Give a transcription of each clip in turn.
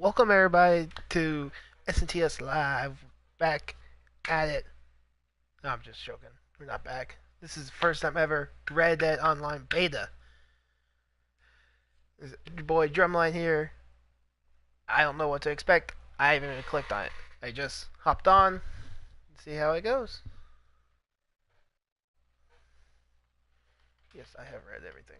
Welcome everybody to SNTS Live. Back at it. No, I'm just joking. We're not back. This is the first time ever Red Dead Online Beta. This is your boy Drumline here. I don't know what to expect. I haven't even clicked on it. I just hopped on. See how it goes. Yes, I have read everything.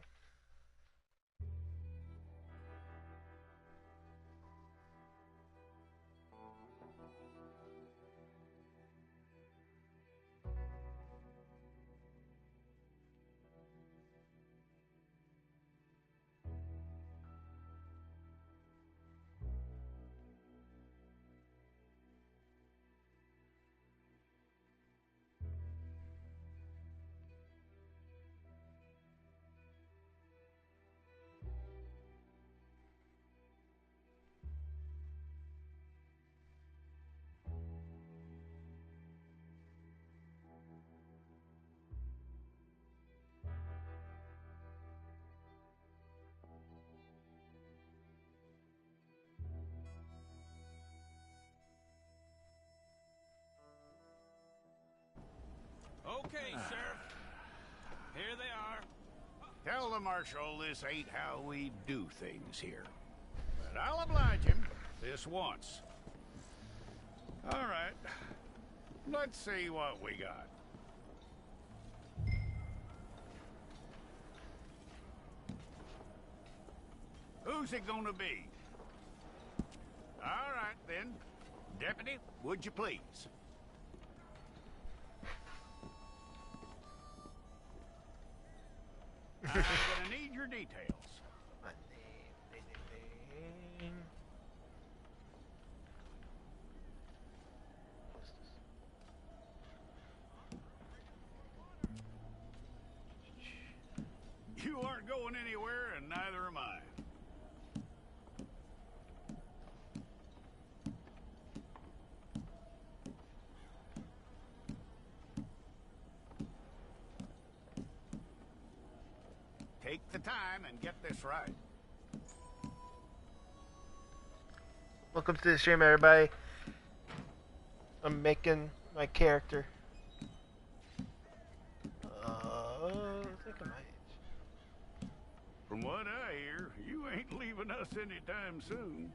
Okay, Sheriff. Here they are. Tell the Marshal this ain't how we do things here. But I'll oblige him this once. All right. Let's see what we got. Who's it gonna be? All right, then. Deputy, would you please? I'm gonna need your details. My name. You aren't going anywhere, and neither am I. Take the time and get this right. Welcome to the stream, everybody. I'm making my character. I think I might. From what I hear, you ain't leaving us anytime soon.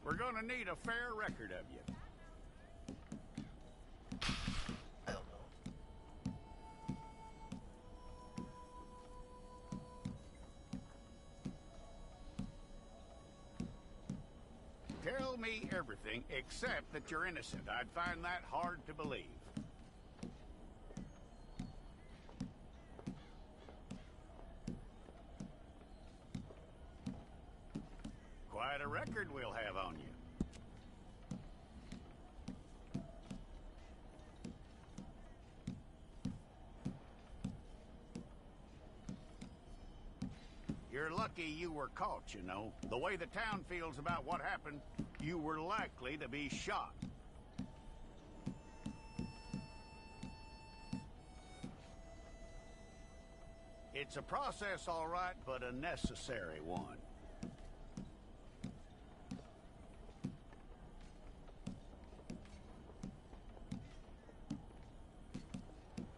We're gonna need a fair record of you. I don't know. Tell me everything except that you're innocent. I'd find that hard to believe. Quite a record we'll have on you. You're lucky you were caught, you know. The way the town feels about what happened, you were likely to be shot. It's a process, all right, but a necessary one.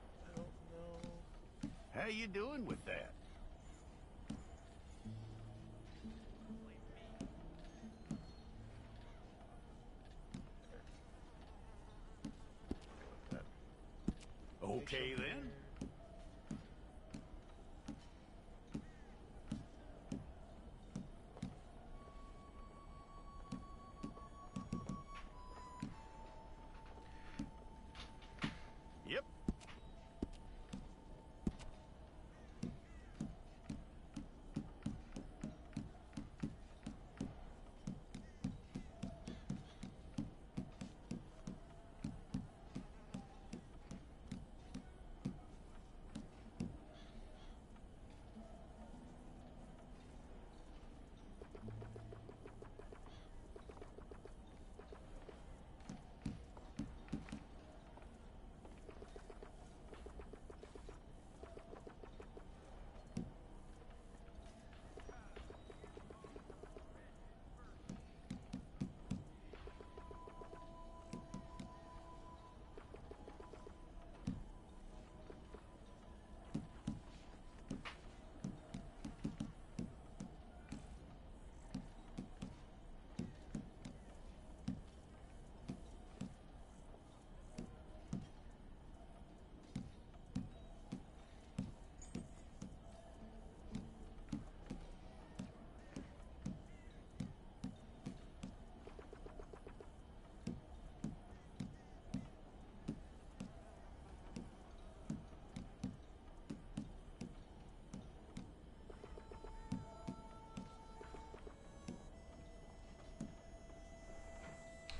I don't know. How you doing with that? Okay, then. Yep.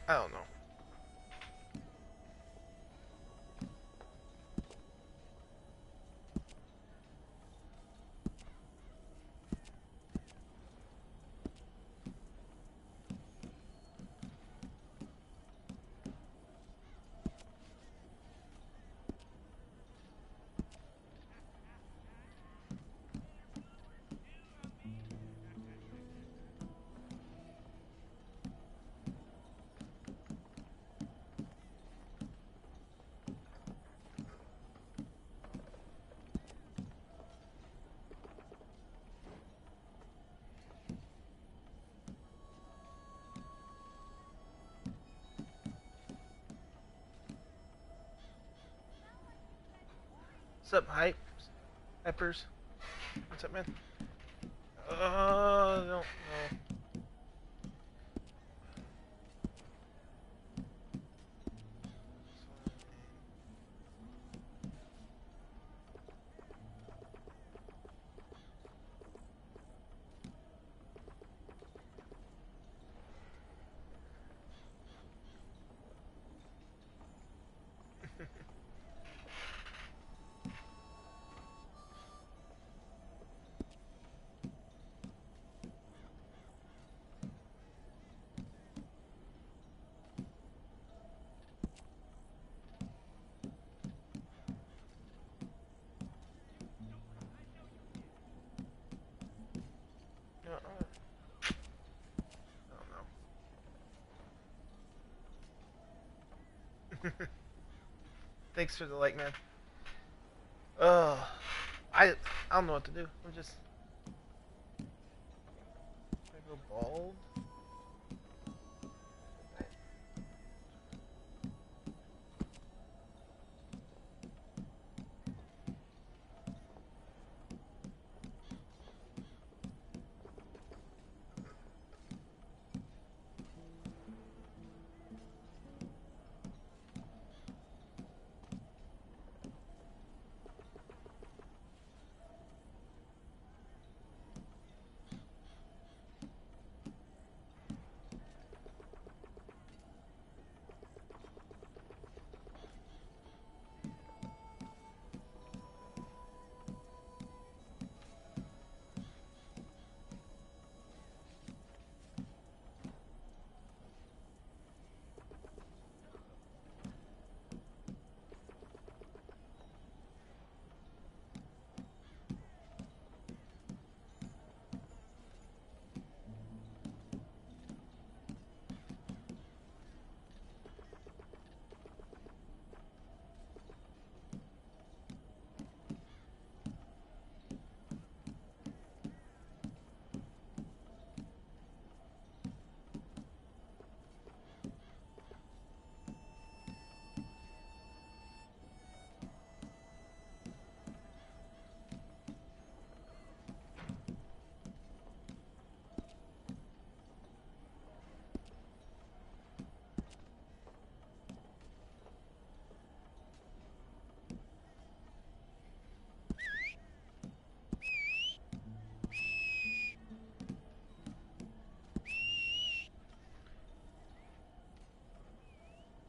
I don't know. What's up, hype? Peppers? What's up, man? I don't know. I don't know. Thanks for the like, man. Uh, I don't know what to do. I'm just I go bald.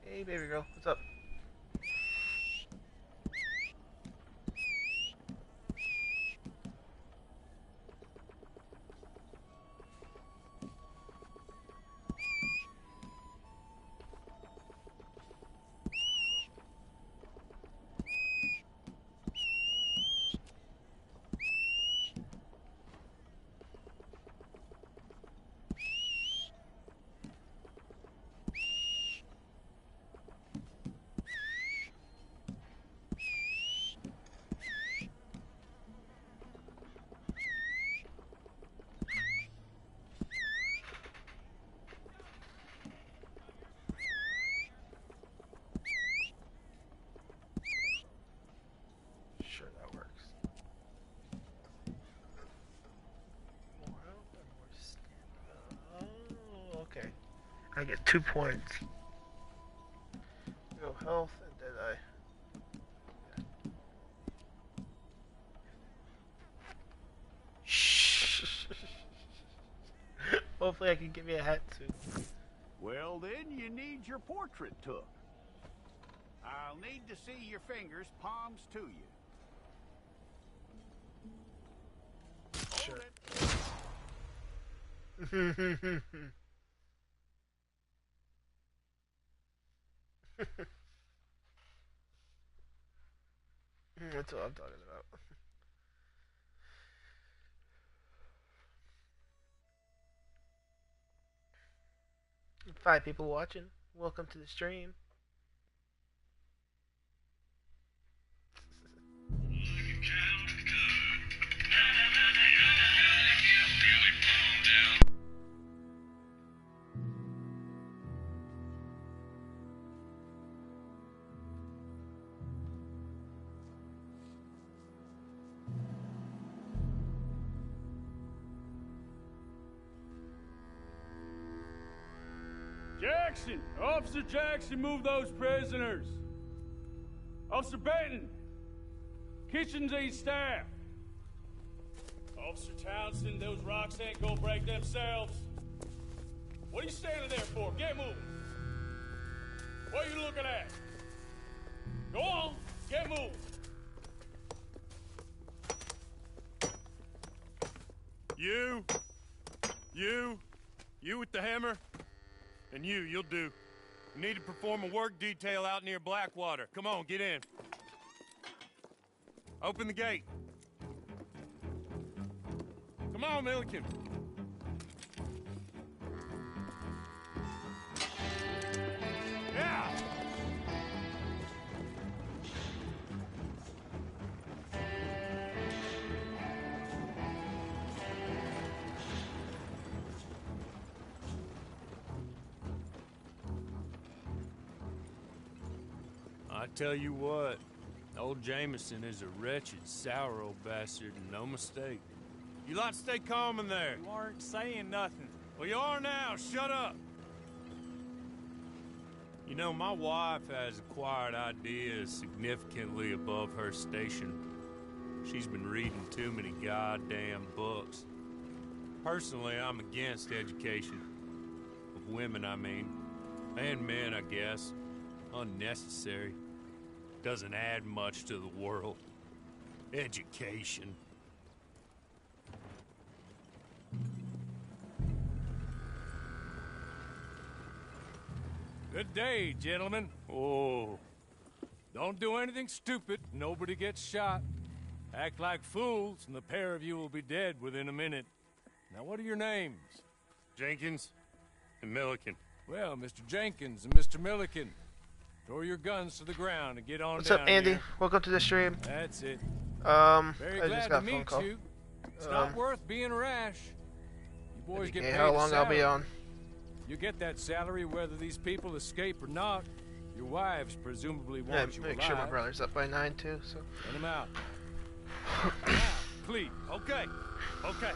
Hey, baby girl, what's up? Sure, that works. More health and more stamina. Oh, okay. I get 2 points. Go health and Deadeye. Shh. Hopefully I can get me a hat soon. Well, then you need your portrait took. I'll need to see your fingers, palms to you. Sure. That's what I'm talking about. 5 people watching. Welcome to the stream. Jackson! Officer Jackson, move those prisoners! Officer Benton! Kitchens aid staff! Officer Townsend, those rocks ain't gonna break themselves. What are you standing there for? Get moving! What are you looking at? Go on, get moving! You with the hammer? And you'll do. You need to perform a work detail out near Blackwater. Come on, get in. Open the gate. Come on, Milliken. Yeah! I tell you what, old Jameson is a wretched, sour old bastard, and no mistake. You lot stay calm in there. You aren't saying nothing. Well, you are now. Shut up. You know, my wife has acquired ideas significantly above her station. She's been reading too many goddamn books. Personally, I'm against education. Of women, I mean. And men, I guess. Unnecessary. Doesn't add much to the world. Education. Good day, gentlemen. Oh. Don't do anything stupid. Nobody gets shot. Act like fools, and the pair of you will be dead within a minute. Now, what are your names? Jenkins and Milliken. Well, Mr. Jenkins and Mr. Milliken, throw your guns to the ground and get on What's down up, Andy? here. Welcome to the stream. That's it. Very I glad just to got a phone meet call. you. It's not worth being rash. You boys get paid How a long I'll be salary. on? You get that salary whether these people escape or not. Your wives presumably Yeah, want you make alive. sure my brother's up by 9 too. So. Send them out. Now, please. Okay. Okay.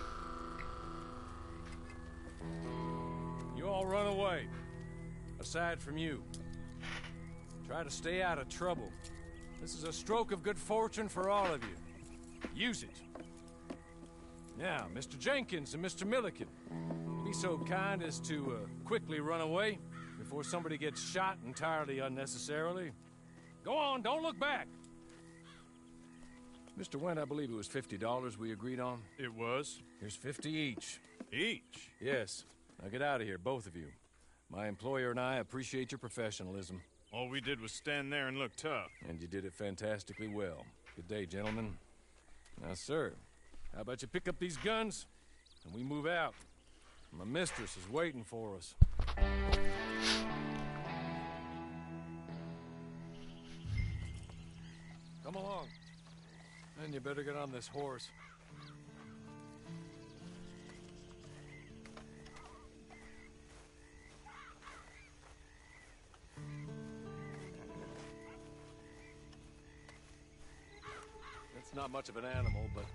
You all run away. Aside from you. Try to stay out of trouble. This is a stroke of good fortune for all of you. Use it. Now, Mr. Jenkins and Mr. Milliken, be so kind as to quickly run away before somebody gets shot entirely unnecessarily. Go on, don't look back. Mr. Wendt, I believe it was $50 we agreed on. It was. Here's 50 each. Each? Yes. Now get out of here, both of you. My employer and I appreciate your professionalism. All we did was stand there and look tough. And you did it fantastically well. Good day, gentlemen. Now, sir, how about you pick up these guns and we move out? My mistress is waiting for us. Come along. And you better get on this horse. It's not much of an animal, but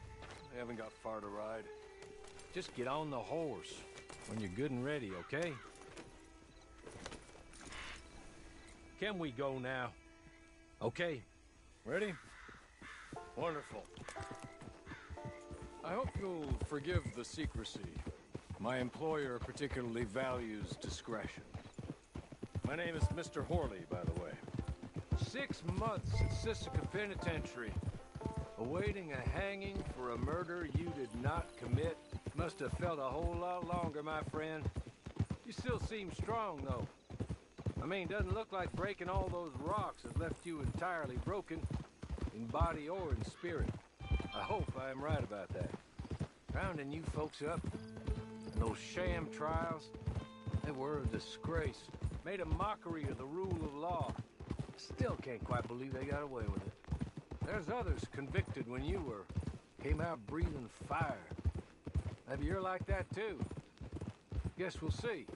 they haven't got far to ride. Just get on the horse when you're good and ready, okay? Can we go now? Okay. Ready? Wonderful. I hope you'll forgive the secrecy. My employer particularly values discretion. My name is Mr. Horley, by the way. 6 months at Sissica Penitentiary, awaiting a hanging for a murder you did not commit. Must have felt a whole lot longer, my friend. You still seem strong, though. I mean, doesn't look like breaking all those rocks has left you entirely broken, in body or in spirit. I hope I am right about that. Rounding you folks up, and those sham trials, they were a disgrace. Made a mockery of the rule of law. Still can't quite believe they got away with it. There's others convicted when you were. Came out breathing fire. Maybe you're like that too. Guess we'll see.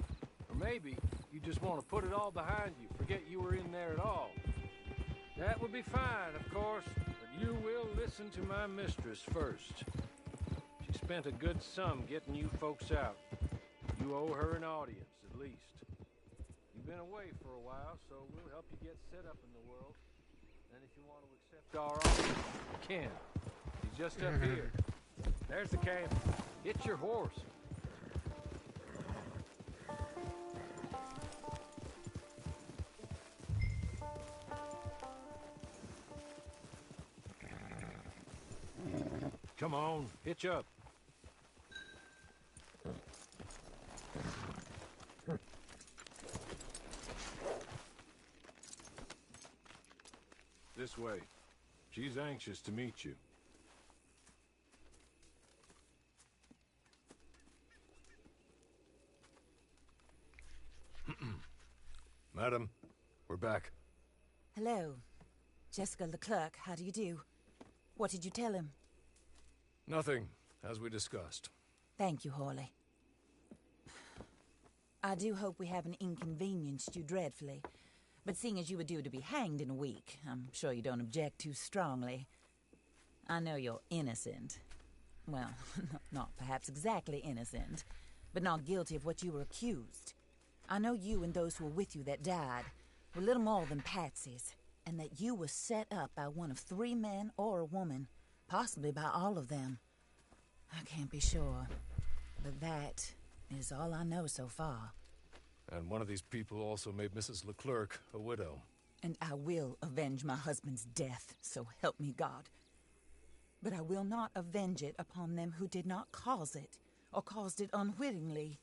Or maybe you just want to put it all behind you, forget you were in there at all. That would be fine, of course, but you will listen to my mistress first. She spent a good sum getting you folks out. You owe her an audience, at least. You've been away for a while, so we'll help you get set up in the world. And if you want to accept our offer, you can. He's just up here. There's the camp. Hit your horse. Come on, hitch up. This way. She's anxious to meet you. Madam, we're back. Hello. Jessica Leclerc, how do you do? What did you tell him? Nothing, as we discussed. Thank you, Horley. I do hope we haven't inconvenienced you dreadfully. But seeing as you were due to be hanged in a week, I'm sure you don't object too strongly. I know you're innocent. Well, not perhaps exactly innocent, but not guilty of what you were accused. I know you and those who were with you that died were little more than patsies, and that you were set up by one of 3 men or a woman, possibly by all of them. I can't be sure, but that is all I know so far. And one of these people also made Mrs. Leclerc a widow. And I will avenge my husband's death, so help me God. But I will not avenge it upon them who did not cause it, or caused it unwittingly.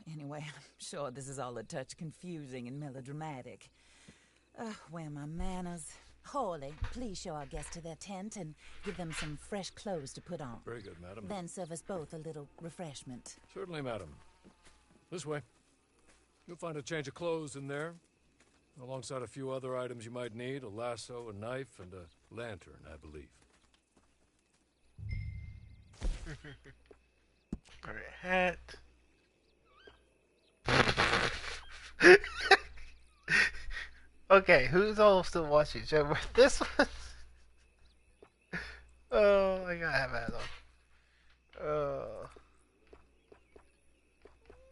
Anyway, I'm sure this is all a touch confusing and melodramatic. Where are my manners? Horley, please show our guests to their tent and give them some fresh clothes to put on. Very good, madam. Then serve us both a little refreshment. Certainly, madam. This way. You'll find a change of clothes in there, alongside a few other items you might need, a lasso, a knife, and a lantern, I believe. Alright, hat. Okay, who's all still watching? This one? Oh, I gotta have a hat on. I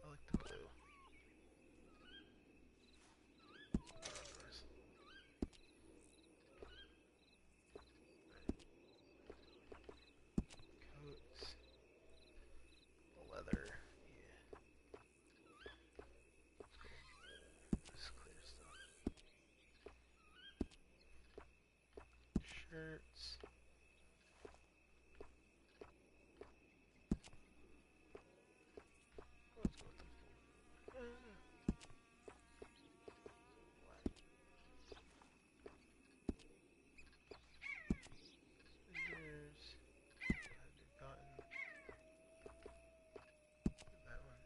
like the blue. Coats. Leather. Yeah. This clear stuff. Shirts. Let's go with the black. Scissors. Cotton. That one.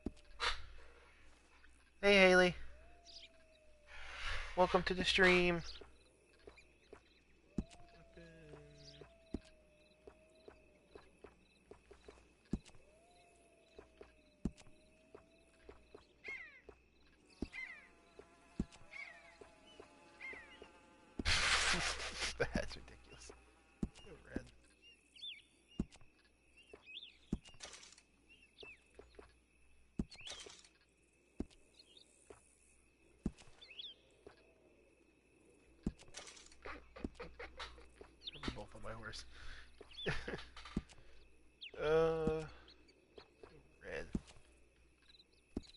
Hey Haley. Welcome to the stream. That's ridiculous. So red. Both on my horse. Red.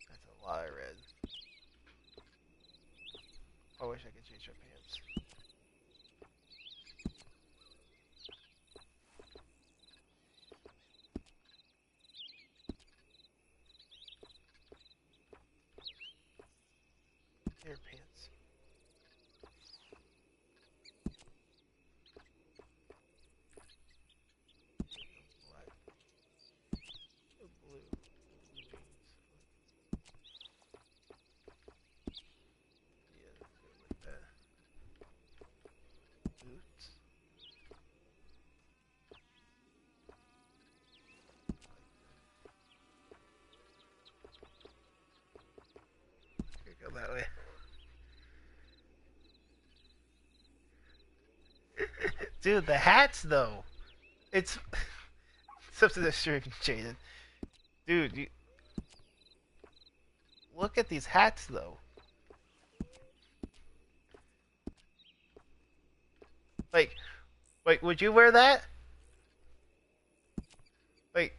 That's a lot of red. I wish I could change your pants. Your pants. Black. Or blue. Blue jeans. Yeah, let's go with that. Boots. Here, go that way. Dude, the hats though. It's it's up to the stream, Jaden. Dude, you look at these hats though. Like, would you wear that? Like,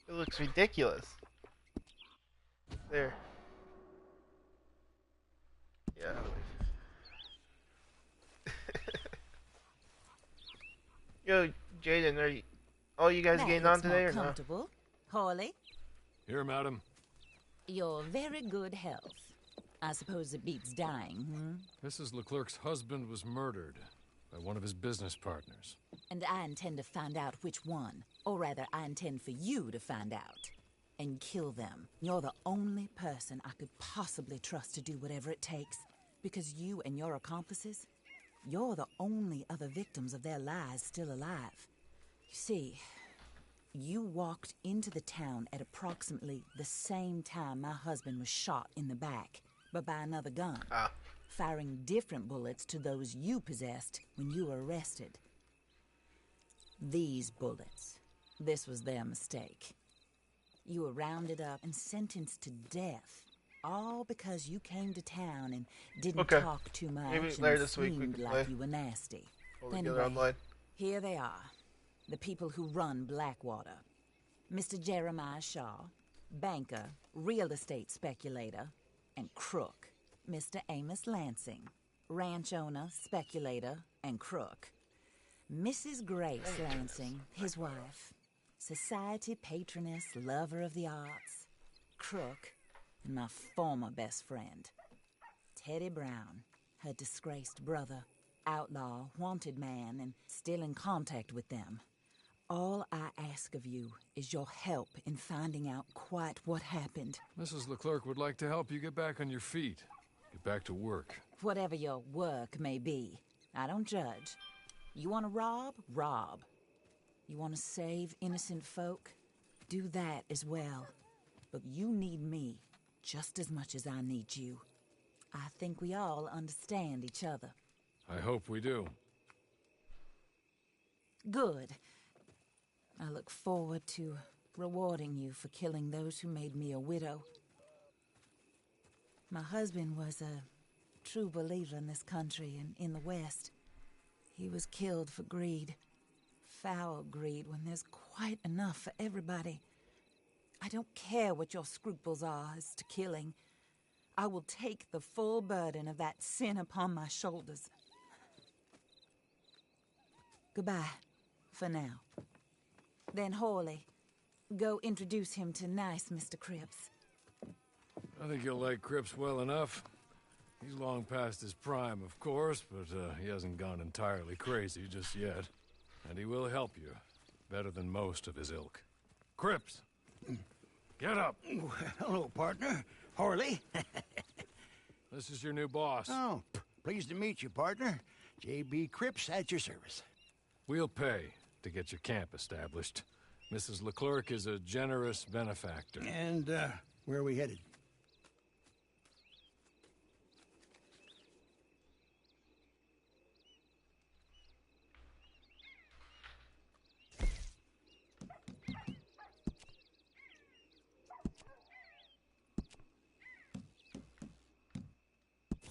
it looks ridiculous. There. Yeah. Yo, Jaden, are you, all you guys That getting looks on today more or no? comfortable. Hawley, Here, madam. you're very good health. I suppose it beats dying, Mrs. Leclerc's husband was murdered by one of his business partners. And I intend to find out which one. Or rather, I intend for you to find out. And kill them. You're the only person I could possibly trust to do whatever it takes. Because you and your accomplices, you're the only other victims of their lies still alive. You see, you walked into the town at approximately the same time my husband was shot in the back, but by another gun. Firing different bullets to those you possessed when you were arrested. These bullets, this was their mistake. You were rounded up and sentenced to death, all because you came to town and didn't talk too much. Maybe and later this week we seemed can like play. you were nasty. Or we get it online. Here they are, the people who run Blackwater. Mr. Jeremiah Shaw, banker, real estate speculator, and crook. Mr. Amos Lansing, ranch owner, speculator, and crook. Mrs. Grace Lansing, his wife, society patroness, lover of the arts, crook, and my former best friend, Teddy Brown, her disgraced brother, outlaw, wanted man, and still in contact with them. All I ask of you is your help in finding out quite what happened. Mrs. Leclerc would like to help you get back on your feet. Get back to work. Whatever your work may be, I don't judge. You want to rob? Rob. You want to save innocent folk? Do that as well. But you need me just as much as I need you. I think we all understand each other. I hope we do. Good. I look forward to rewarding you for killing those who made me a widow. My husband was a true believer in this country and in the West. He was killed for greed. Foul greed when there's quite enough for everybody. I don't care what your scruples are as to killing. I will take the full burden of that sin upon my shoulders. Goodbye, for now. Then Hawley, go introduce him to nice Mr. Cripps. I think you'll like Cripps well enough. He's long past his prime, of course, but he hasn't gone entirely crazy just yet. And he will help you, better than most of his ilk. Cripps! Get up! Hello, partner. Harley. This is your new boss. Oh, pleased to meet you, partner. J.B. Cripps at your service. We'll pay to get your camp established. Mrs. Leclerc is a generous benefactor. And, where are we headed?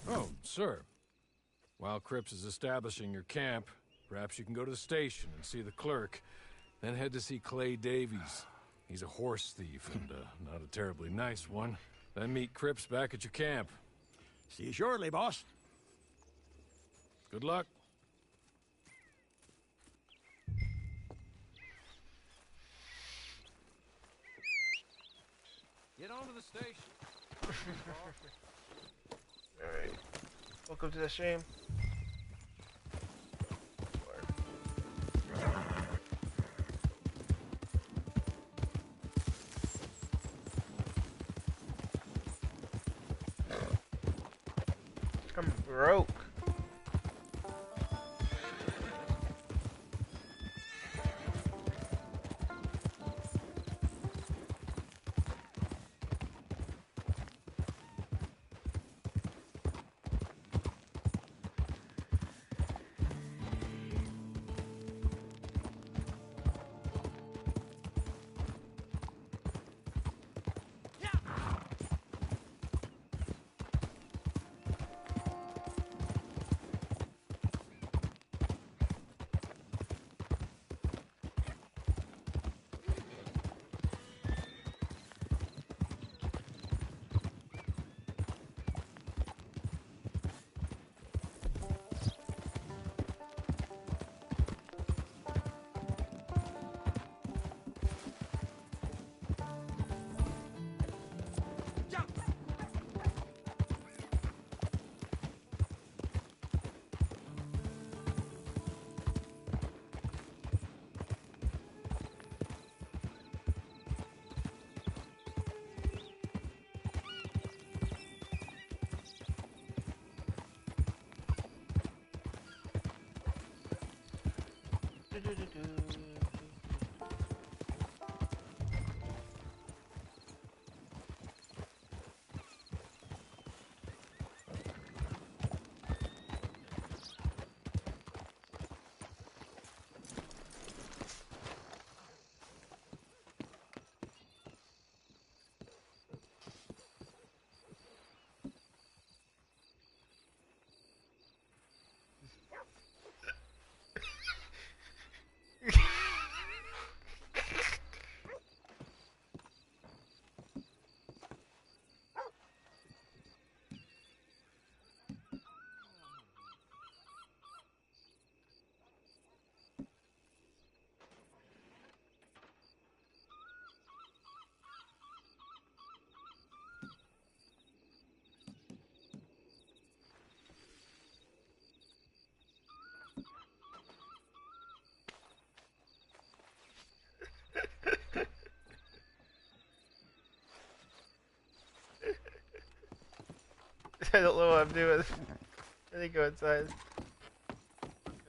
Oh, sir. While Cripps is establishing your camp, perhaps you can go to the station and see the clerk, then head to see Clay Davies. He's a horse thief, and not a terribly nice one. Then meet Cripps back at your camp. See you shortly, boss. Good luck. Get on to the station. Alright. Welcome to the stream. I'm broke. I don't know what I'm doing. I think go inside.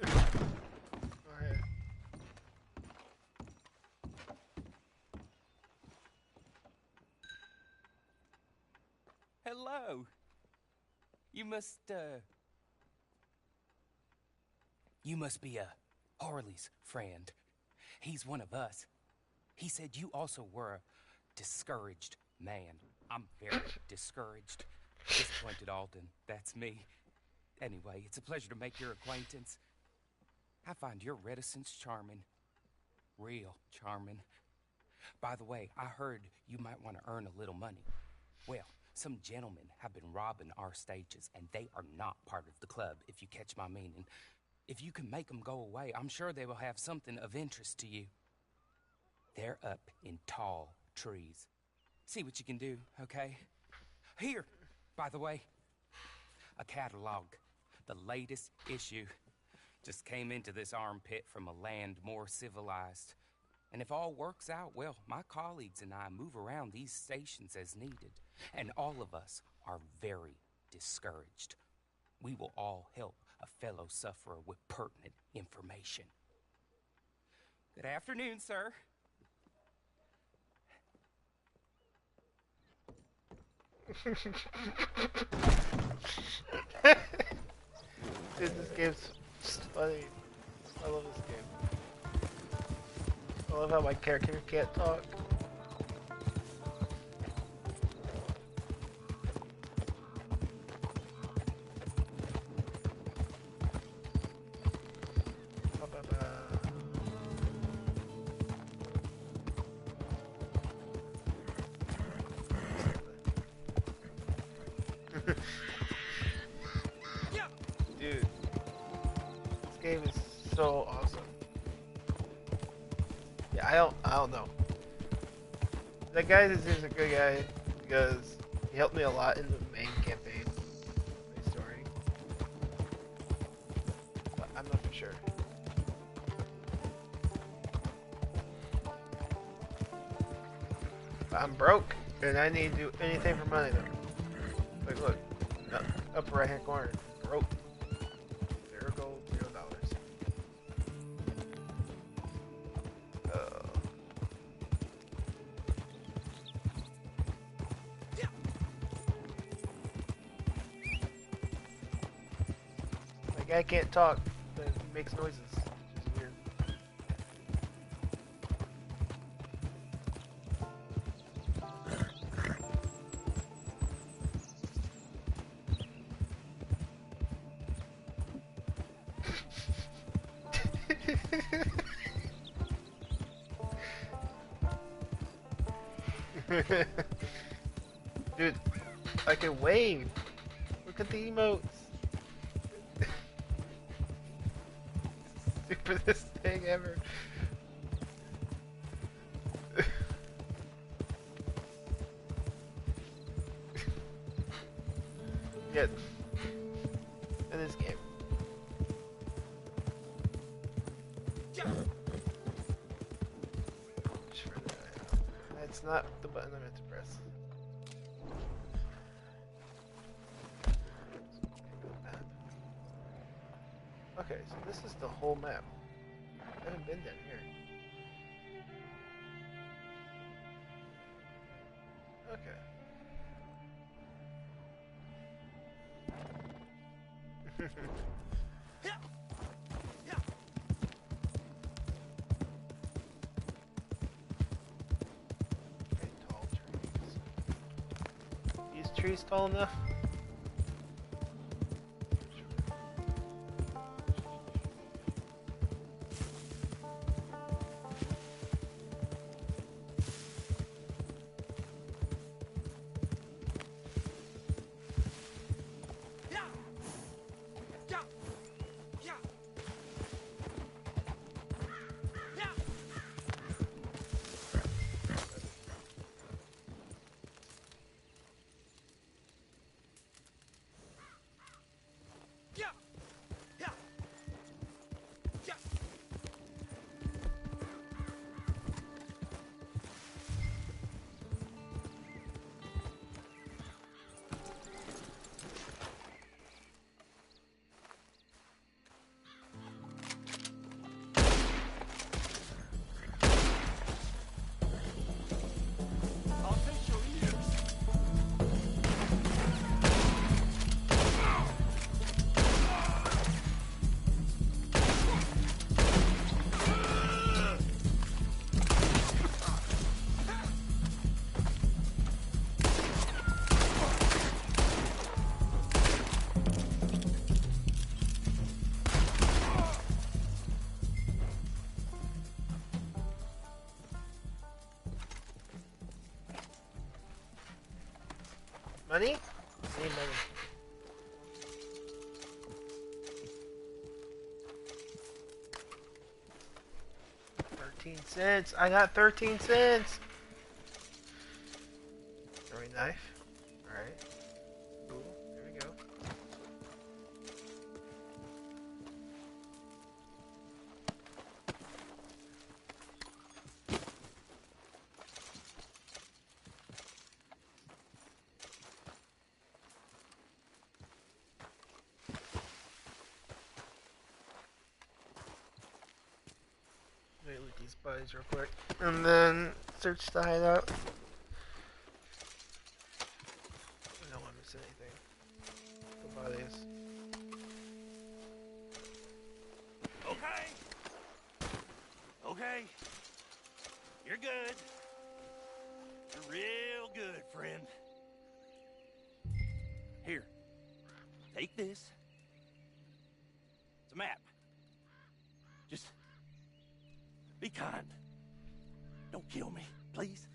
Alright. Hello. You must be Harley's friend. He's one of us. He said you also were a discouraged man. I'm very discouraged. Disappointed Alden, that's me. Anyway, it's a pleasure to make your acquaintance. I find your reticence charming. Real charming. By the way, I heard you might want to earn a little money. Well, some gentlemen have been robbing our stages, and they are not part of the club, if you catch my meaning. If you can make them go away, I'm sure they will have something of interest to you. They're up in tall trees. See what you can do, okay? Here, by the way, a catalog. The latest issue. Just came into this armpit from a land more civilized. And if all works out, well, my colleagues and I move around these stations as needed. And all of us are very discouraged. We will all help a fellow sufferer with pertinent information. Good afternoon, sir. Dude, this game's funny. I love this game. I love how my character can't talk. game is so awesome. Yeah, I don't know. That guy seems a good guy because he helped me a lot in the main campaign, main story. But I'm not for sure. But I'm broke and I need to do anything for money though. Like look, upper right hand corner, broke. $0 gold, $0. My guy can't talk, but he makes noises. Which is weird. Dude, I can wave. Look at the emotes. Stupidest thing ever. Yeah. In this game. That's not the button I meant to press. Okay, so this is the whole map. I haven't been down here. Okay. Okay, tall trees. These trees tall enough? Money? I need money. $0.13. I got 13 cents. Throwing knife. Alright. Cool. Here we go. Wait, loot these bodies real quick. And then search the hideout. I don't want to miss anything. The bodies. Okay. You're good. You're real good, friend. Here. Take this. It's a map. Just be kind. Don't kill me, please.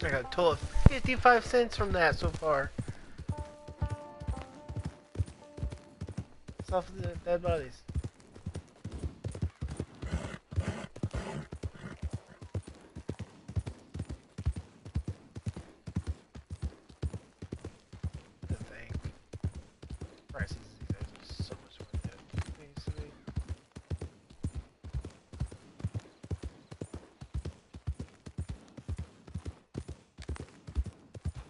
I got a total of 55 cents from that so far. It's off of the dead bodies. The thing. Prices these days are so much more than they used to be.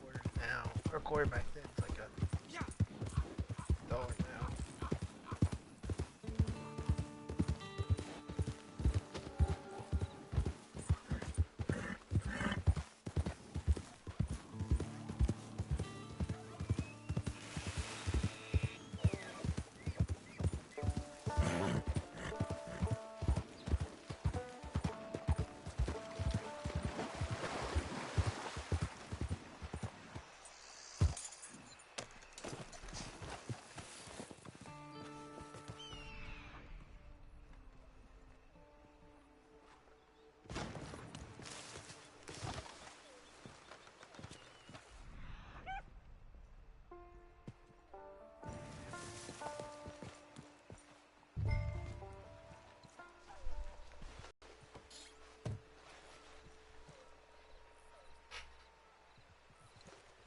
Quarter now, or quarter back then, it's like a dollar now.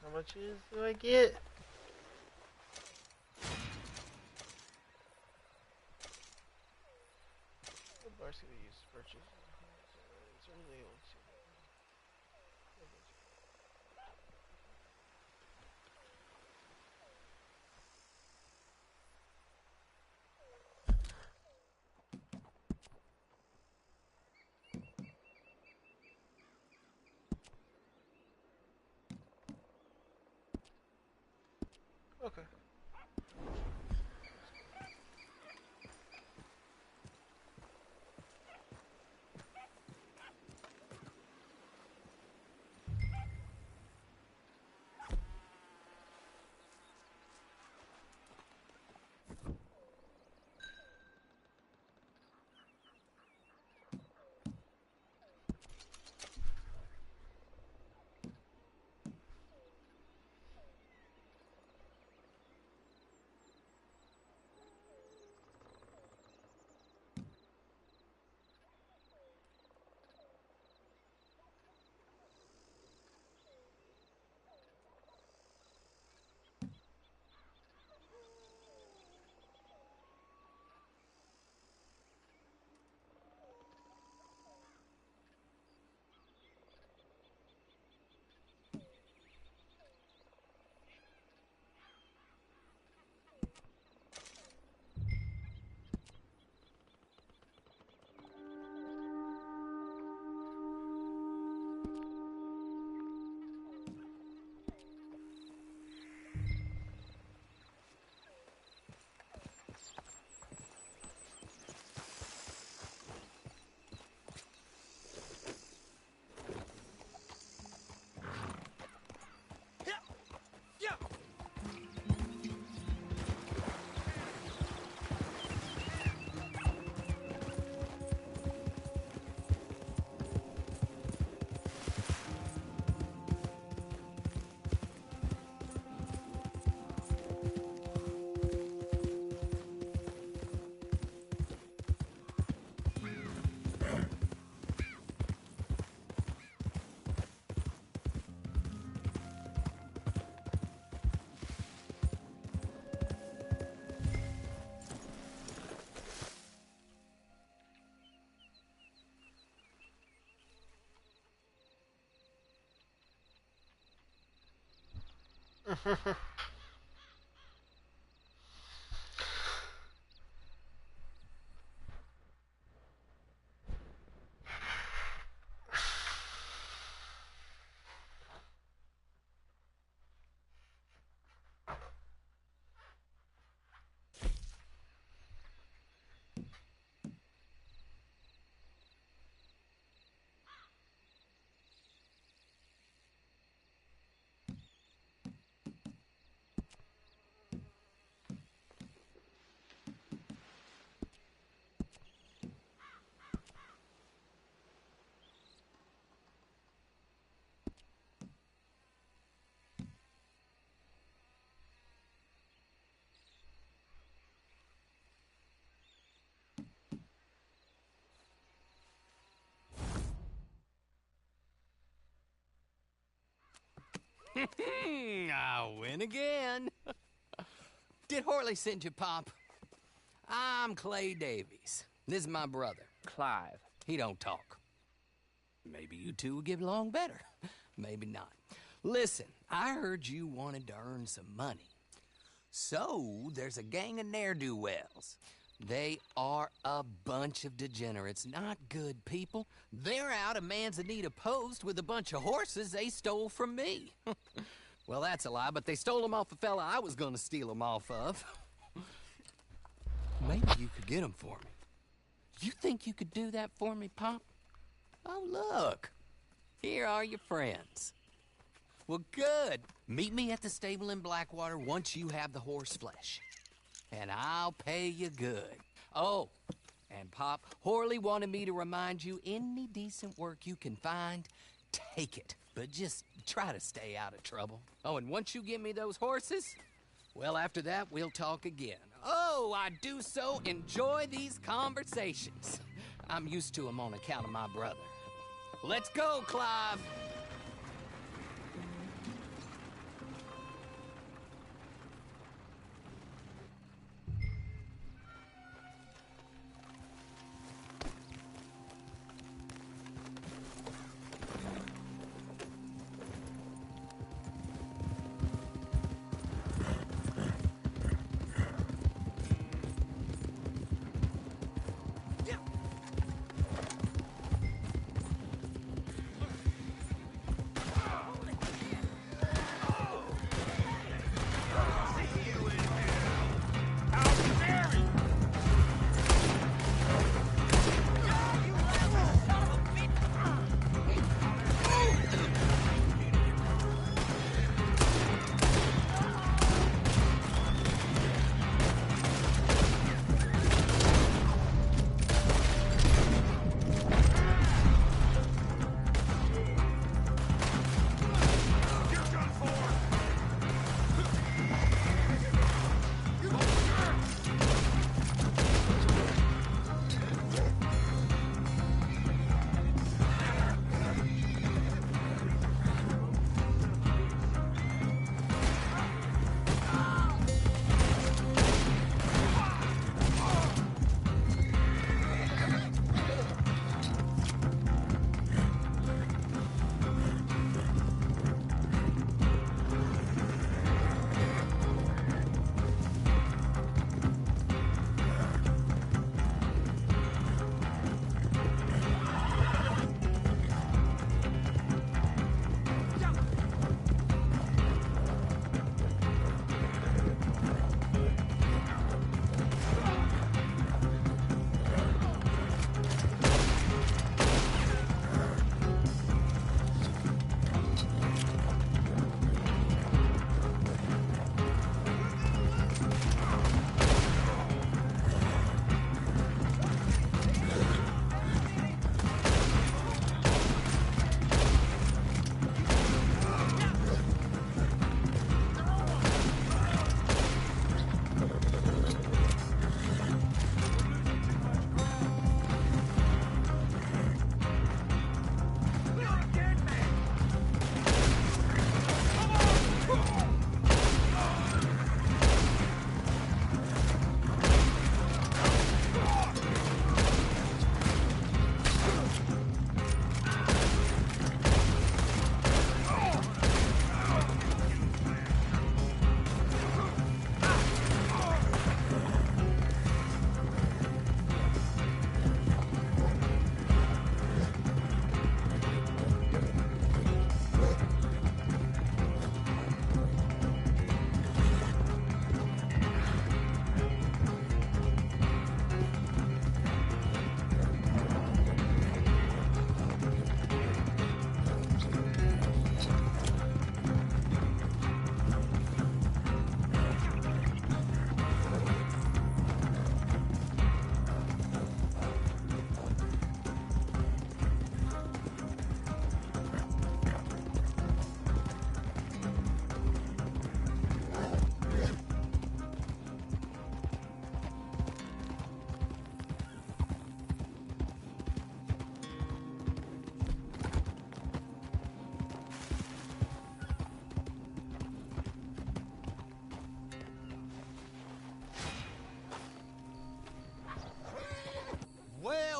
How much do I get? What bars can we use to purchase? Certainly able to. Okay. I win again. Did Horley send you, Pop? I'm Clay Davies. This is my brother, Clive. He don't talk. Maybe you two will get along better. Maybe not. Listen, I heard you wanted to earn some money. So, there's a gang of ne'er-do-wells. They are a bunch of degenerates, not good people. They're out of Manzanita Post with a bunch of horses they stole from me. Well, that's a lie, but they stole them off the fella I was gonna steal them off of. Maybe you could get them for me. You think you could do that for me, Pop? Oh, look. Here are your friends. Well, good. Meet me at the stable in Blackwater once you have the horse flesh. And I'll pay you good. Oh, and Pop, Horley wanted me to remind you, any decent work you can find, take it. But just try to stay out of trouble. Oh, and once you give me those horses, well, after that, we'll talk again. Oh, I do so enjoy these conversations. I'm used to them on account of my brother. Let's go, Clive.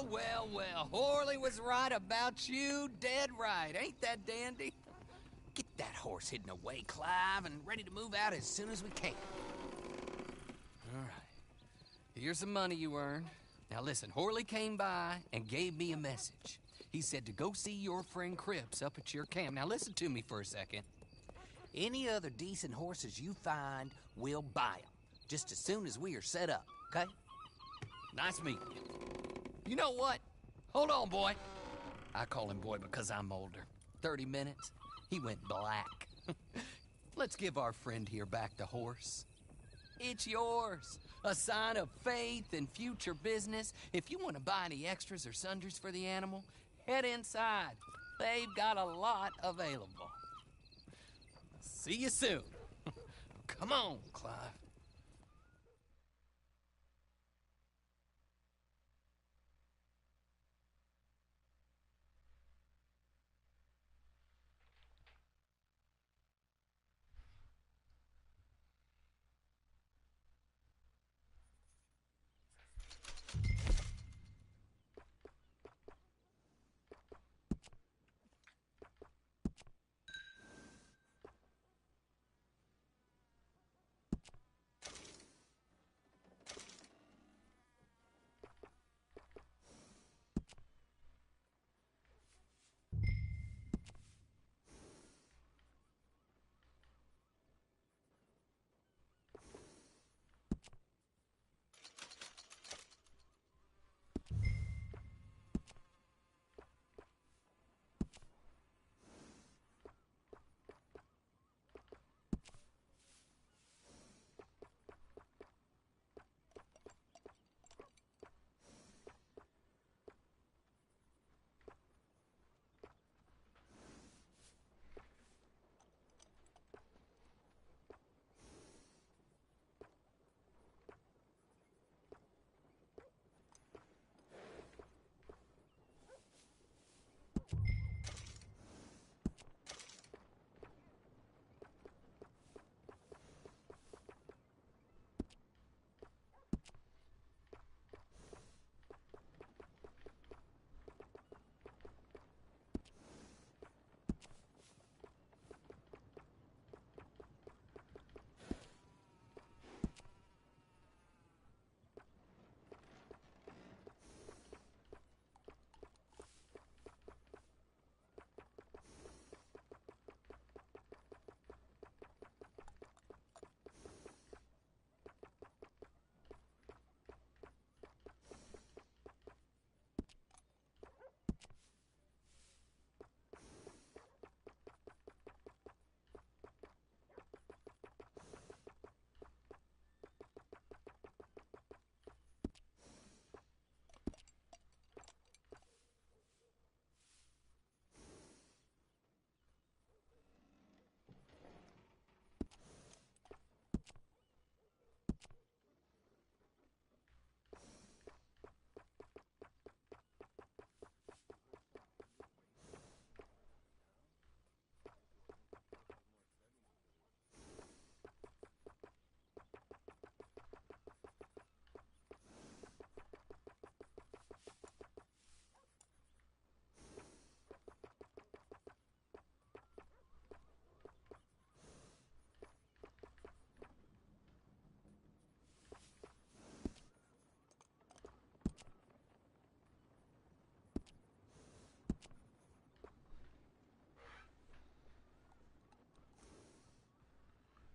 Well, well, well. Horley was right about you. Dead right. Ain't that dandy? Get that horse hidden away, Clive, and ready to move out as soon as we can. All right. Here's the money you earned. Now listen, Horley came by and gave me a message. He said to go see your friend Cripps up at your camp. Now listen to me for a second. Any other decent horses you find, we'll buy them. Just as soon as we are set up, okay? Nice meeting you. You know what? Hold on, boy. I call him boy because I'm older. 30 minutes, he went black. Let's give our friend here back the horse. It's yours. A sign of faith and future business. If you want to buy any extras or sundries for the animal, head inside. They've got a lot available. See you soon. Come on, Clive.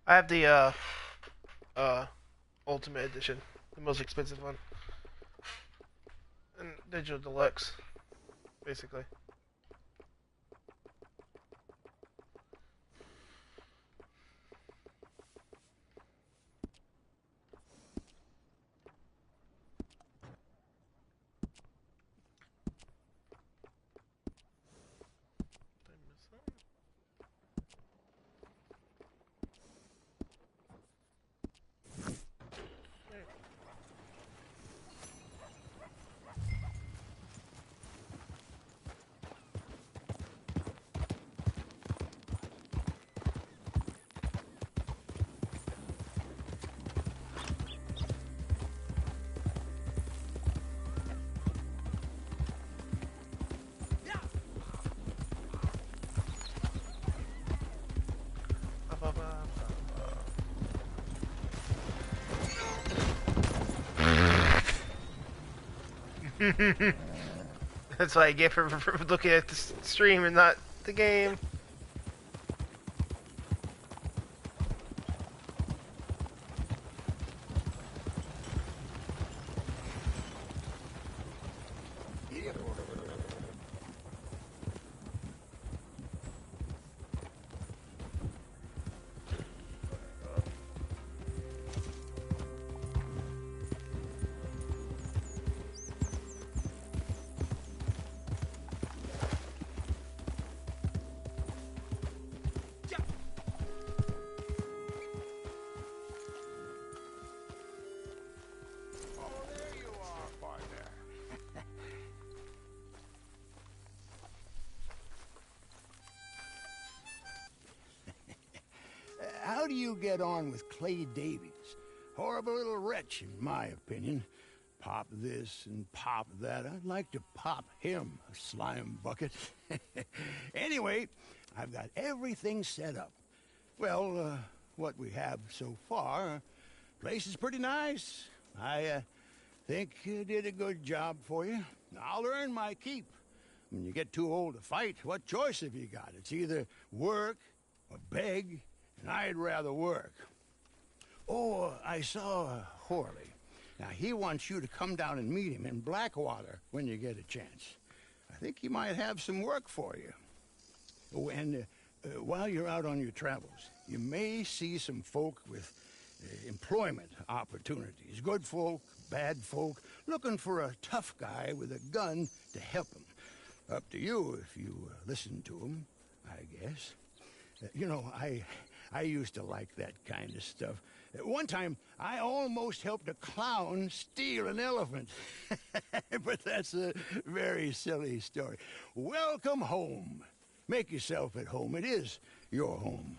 I have the uh Ultimate Edition, the most expensive one, and Digital Deluxe, basically. Did I miss something? That's what I get for looking at the stream and not the game. How do you get on with Clay Davies? Horrible little wretch, in my opinion. Pop this and pop that. I'd like to pop him, a slime bucket. Anyway, I've got everything set up. Well, what we have so far, place is pretty nice. I think you did a good job for you. I'll earn my keep. When you get too old to fight, what choice have you got? It's either work or beg, and I'd rather work. Oh, I saw Horley. Now, he wants you to come down and meet him in Blackwater when you get a chance. I think he might have some work for you. Oh, and while you're out on your travels, you may see some folk with employment opportunities. Good folk, bad folk, looking for a tough guy with a gun to help them. Up to you if you listen to them, I guess. You know, I used to like that kind of stuff. One time, I almost helped a clown steal an elephant. But that's a very silly story. Welcome home. Make yourself at home. It is your home.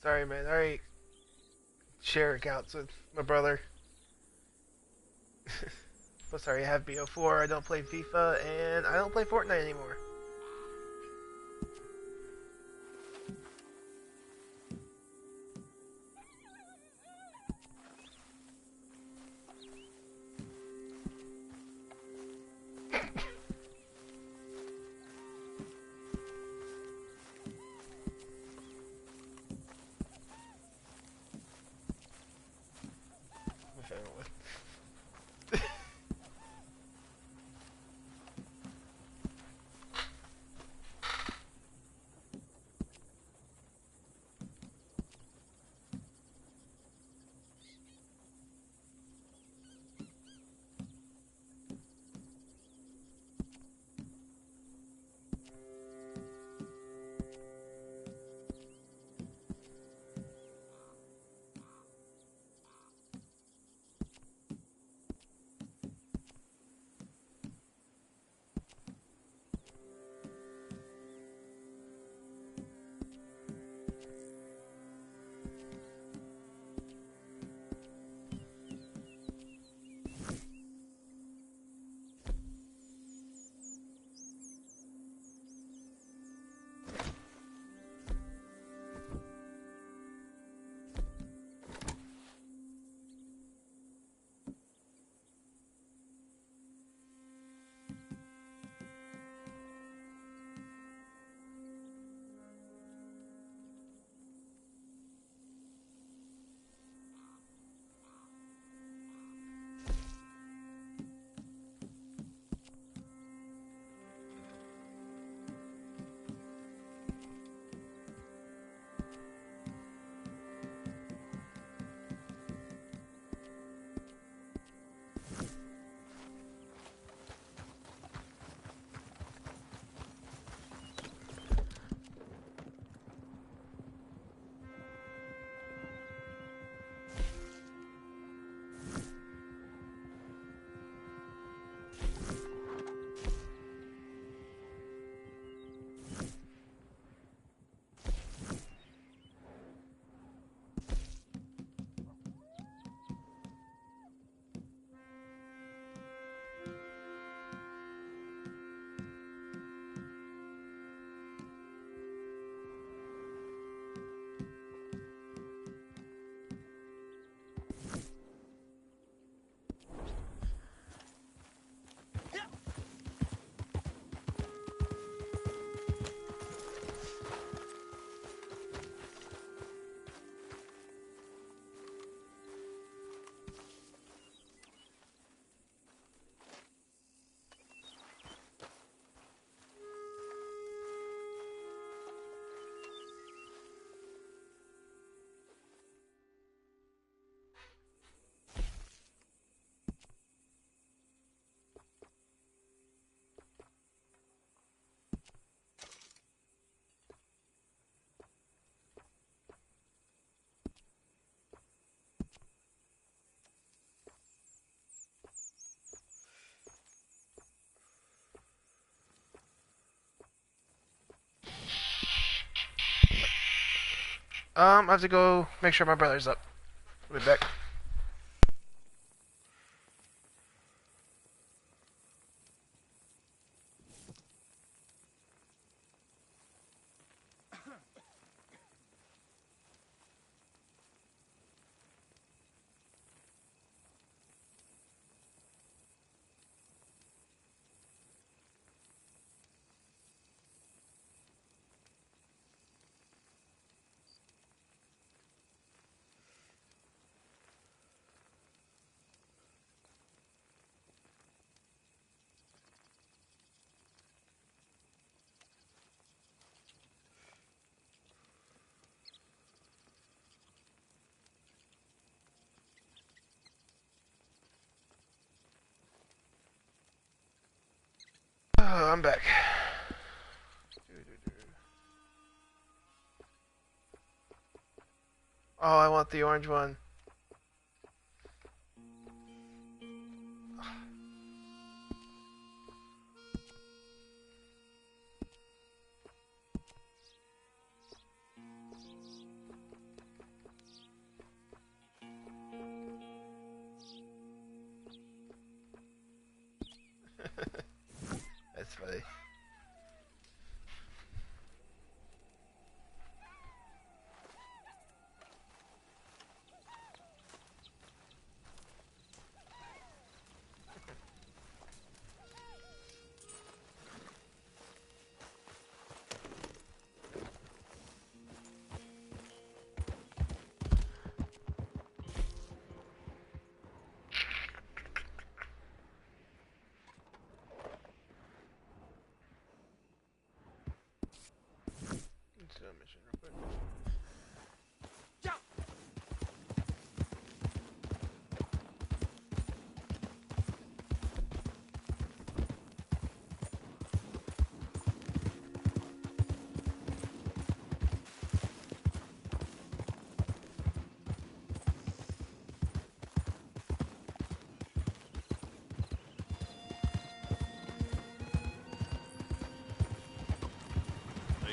Sorry, man. I already share accounts with my brother. But sorry, I have BO4, I don't play FIFA, and I don't play Fortnite anymore. I have to go make sure my brother's up. I'll be back. Oh, I'm back. Oh, I want the orange one. That's funny. Let's do a mission real quick.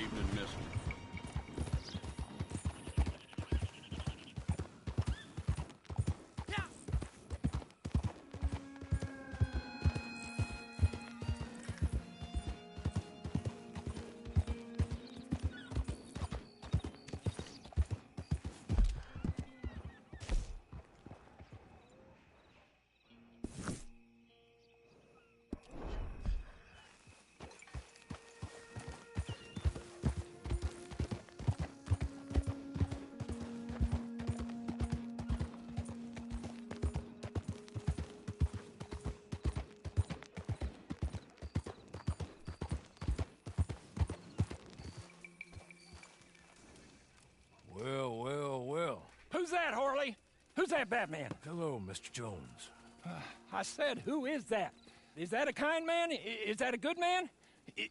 Evening, mister. Well, well, well. Who's that, Harley? Who's that Batman? Hello, Mr. Jones. I said, who is that? Is that a kind man? Is that a good man?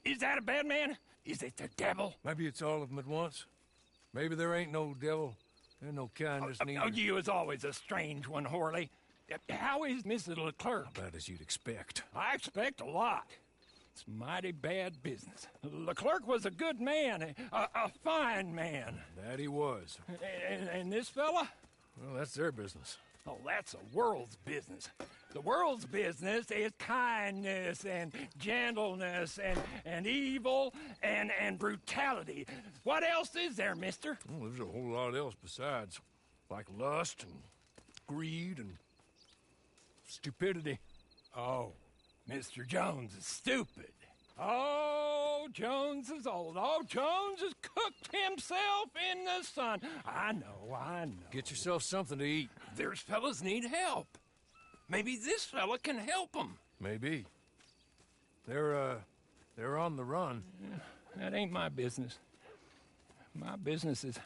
Is that a bad man? Is it the devil? Maybe it's all of them at once. Maybe there ain't no devil. There's no kindness neither. Oh, you is always a strange one, Harley. How is Mrs. Leclerc? About as you'd expect. I expect a lot. It's mighty bad business. Leclerc was a good man, a fine man. That he was. And this fella? Well, that's their business. Oh, that's the world's business. The world's business is kindness and gentleness and evil and brutality. What else is there, mister? Well, there's a whole lot else besides. Like lust and greed and stupidity. Oh, Mr. Jones is stupid. Oh, Jones is old. Oh, Jones has cooked himself in the sun. I know. Get yourself something to eat. There's fellas need help. Maybe this fella can help them. Maybe. They're on the run. That ain't my business. My business is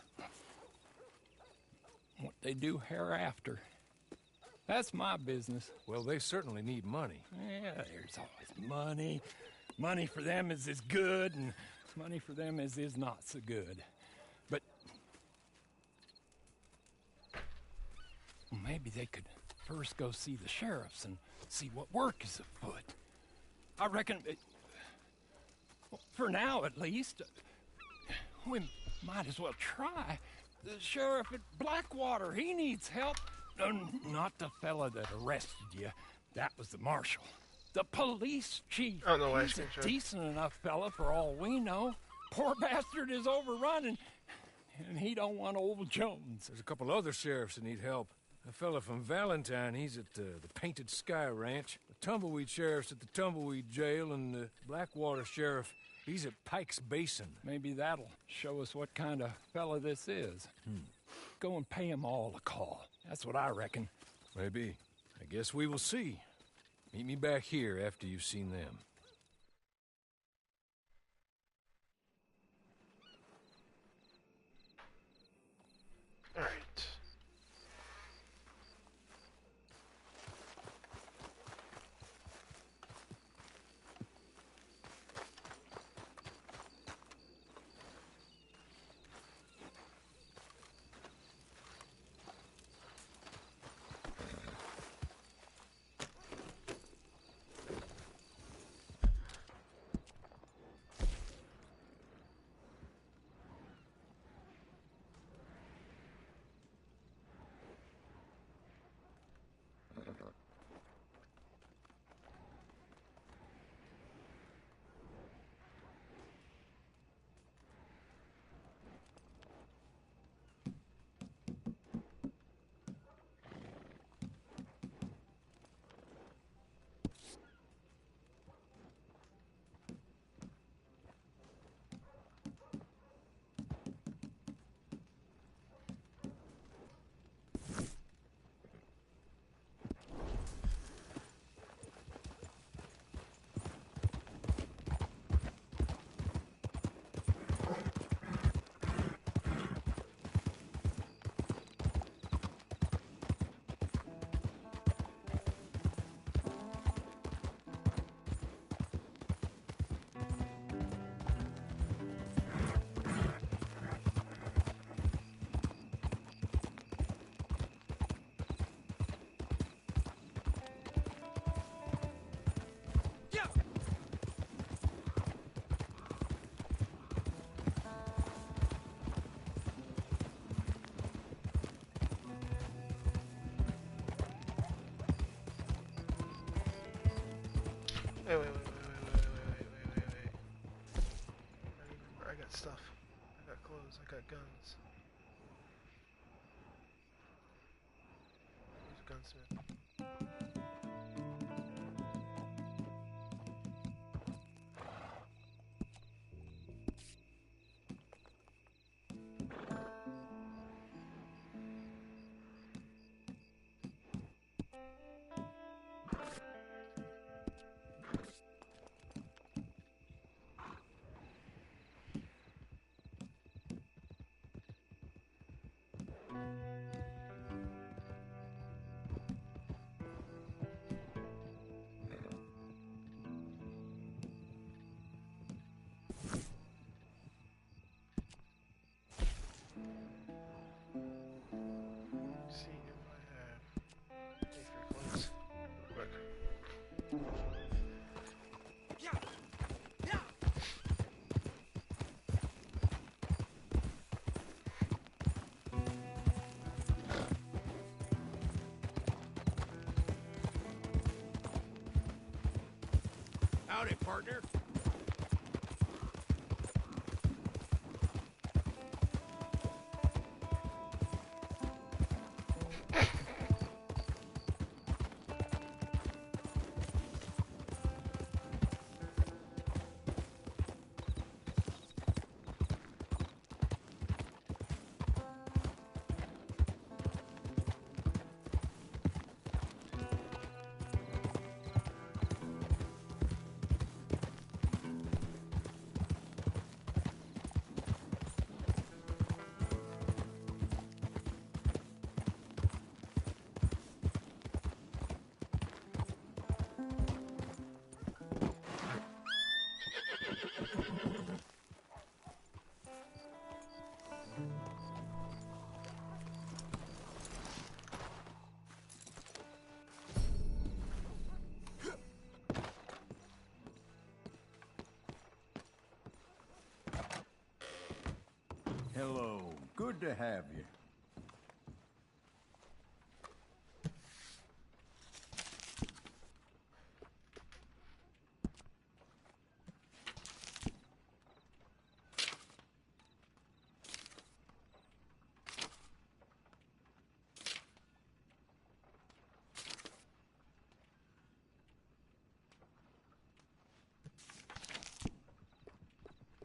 what they do hereafter. That's my business. Well, they certainly need money. Yeah, there's always money. Money for them is good, and money for them is not so good. But well, maybe they could first go see the sheriffs and see what work is afoot. I reckon, for now at least, we might as well try The sheriff at Blackwater. He needs help. Not the fella that arrested you. That was the marshal. The police chief. I don't know why He's a it's decent enough fella for all we know. Poor bastard is overrun, and he don't want old Jones. There's a couple other sheriffs that need help. A fella from Valentine, he's at the Painted Sky Ranch. The Tumbleweed sheriff's at the Tumbleweed Jail, and the Blackwater sheriff, he's at Pike's Basin. Maybe that'll show us what kind of fella this is. Go and pay them all a call. That's what I reckon. Maybe. I guess we will see. Meet me back here after you've seen them. Alright. Wait. I got stuff. I got clothes. I got guns. Who's a gunsmith? See if I have any free clothes. Look. Howdy, partner. to have you.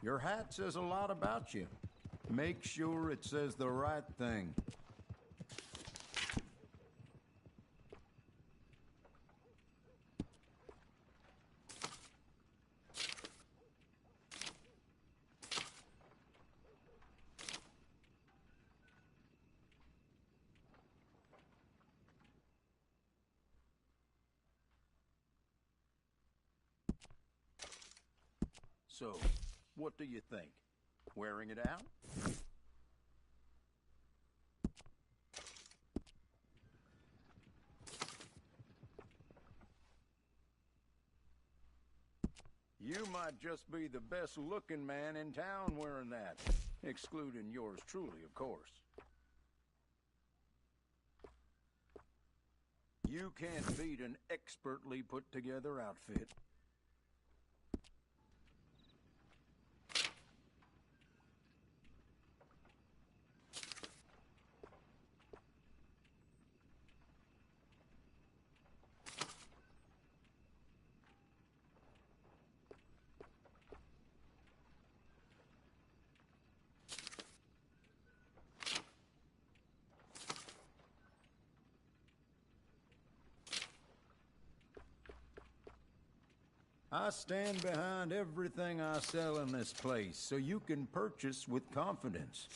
Your hat says a lot about you. Make sure it says the right thing. So, what do you think? Wearing it out? You might just be the best looking man in town wearing that. Excluding yours truly, of course. You can't beat an expertly put together outfit. I stand behind everything I sell in this place, so you can purchase with confidence.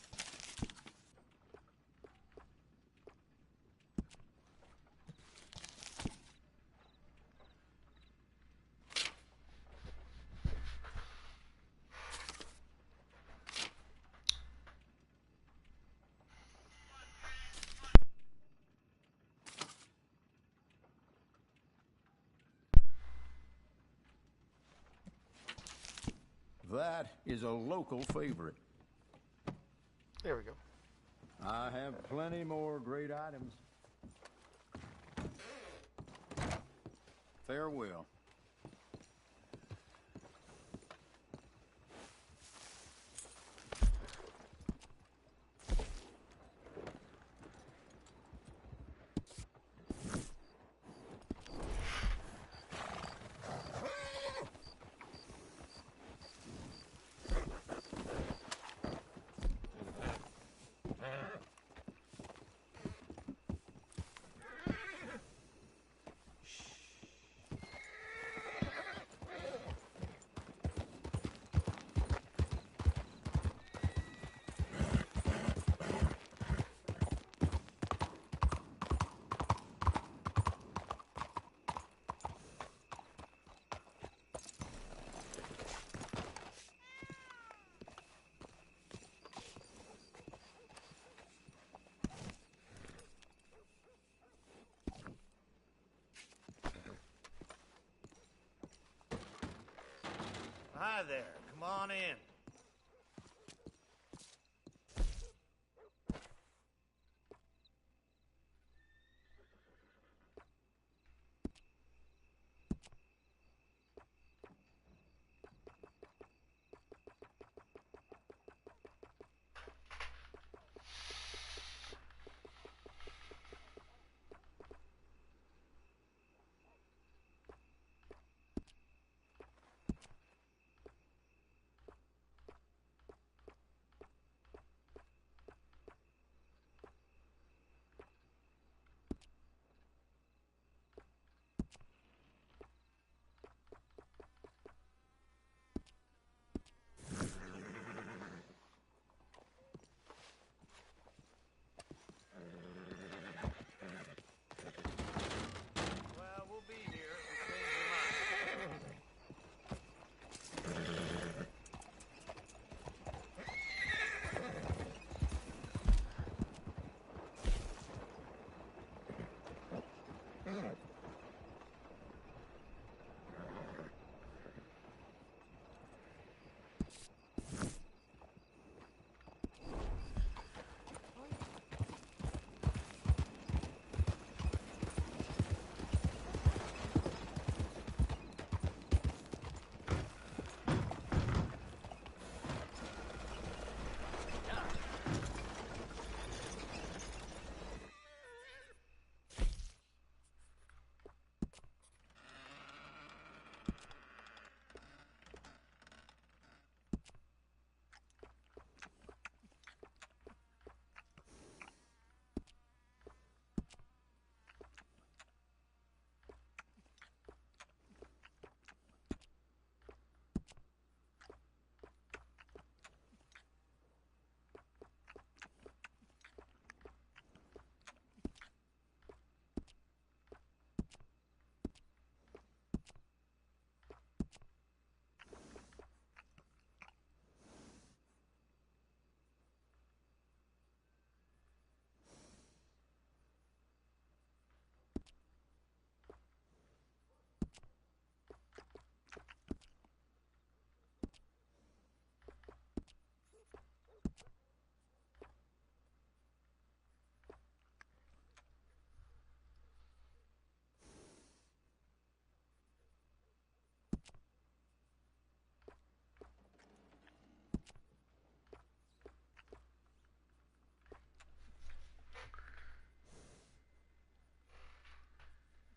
That is a local favorite. There we go. I have plenty more great items. Farewell. Hi there. Come on in.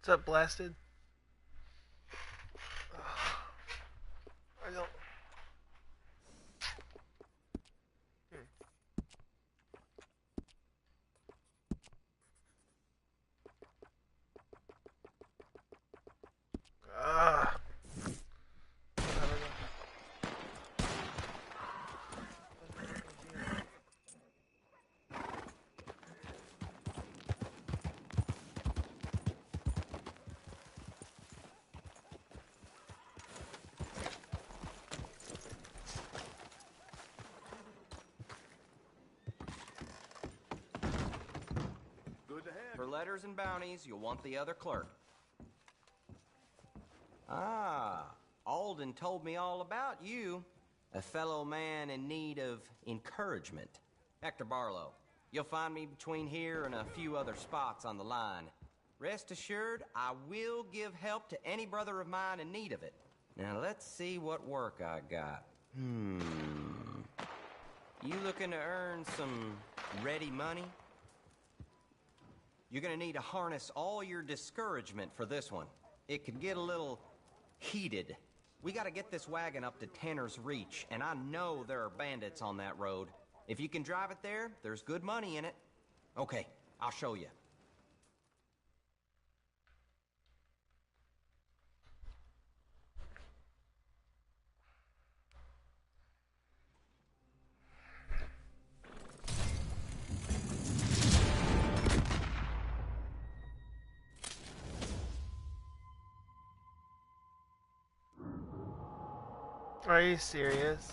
What's up, Blasted? I don't. Ah. For letters and bounties, you'll want the other clerk. Ah, Alden told me all about you. A fellow man in need of encouragement. Hector Barlow. You'll find me between here and a few other spots on the line. Rest assured, I will give help to any brother of mine in need of it. Now, let's see what work I got. You looking to earn some ready money? You're gonna need to harness all your discouragement for this one. It could get a little heated. We gotta get this wagon up to Tanner's Reach, and I know there are bandits on that road. If you can drive it there, there's good money in it. Okay, I'll show you. Are you serious?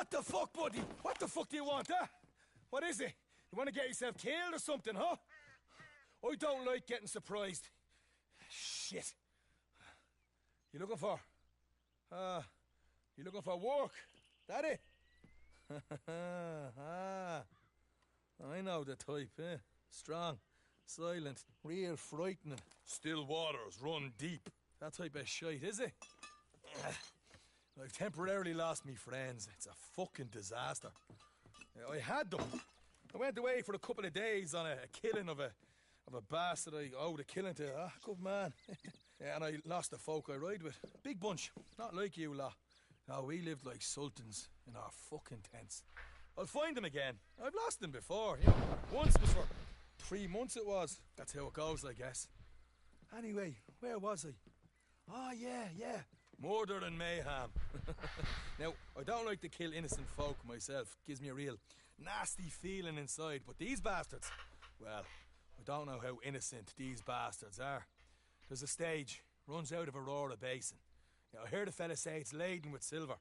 What the fuck, buddy? What the fuck do you want, huh? What is it? You want to get yourself killed or something, huh? I don't like getting surprised. Shit. You looking for? You looking for work? That it? I know the type, eh? Strong, silent, real frightening. Still waters run deep. That type of shite, is it? I've temporarily lost me friends. It's a fucking disaster. I had them. I went away for a couple of days on a killing of a bastard I owed a killing to. Ah, good man. Yeah, and I lost the folk I ride with. Big bunch. Not like you lot. No, we lived like sultans in our fucking tents. I'll find them again. I've lost them before. You know, once was for 3 months it was. That's how it goes, I guess. Anyway, where was I? Oh, yeah. Murder and mayhem. Now, I don't like to kill innocent folk myself. Gives me a real nasty feeling inside. But these bastards, well, I don't know how innocent these bastards are. There's a stage, runs out of Aurora Basin. I heard a fella say it's laden with silver.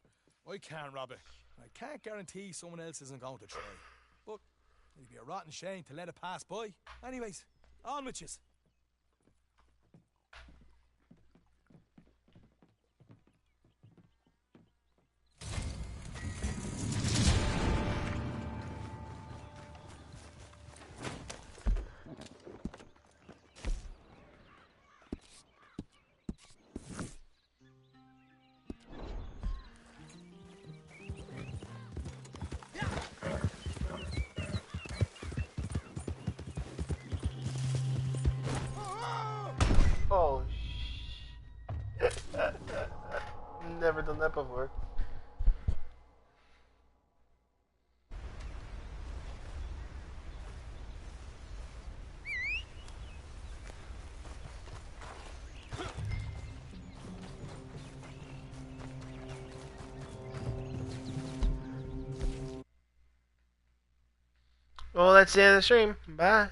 I can't rob it. I can't guarantee someone else isn't going to try. But it'd be a rotten shame to let it pass by. Anyways, on with yous. Oh, never done that before. Well, that's the end of the stream. Bye.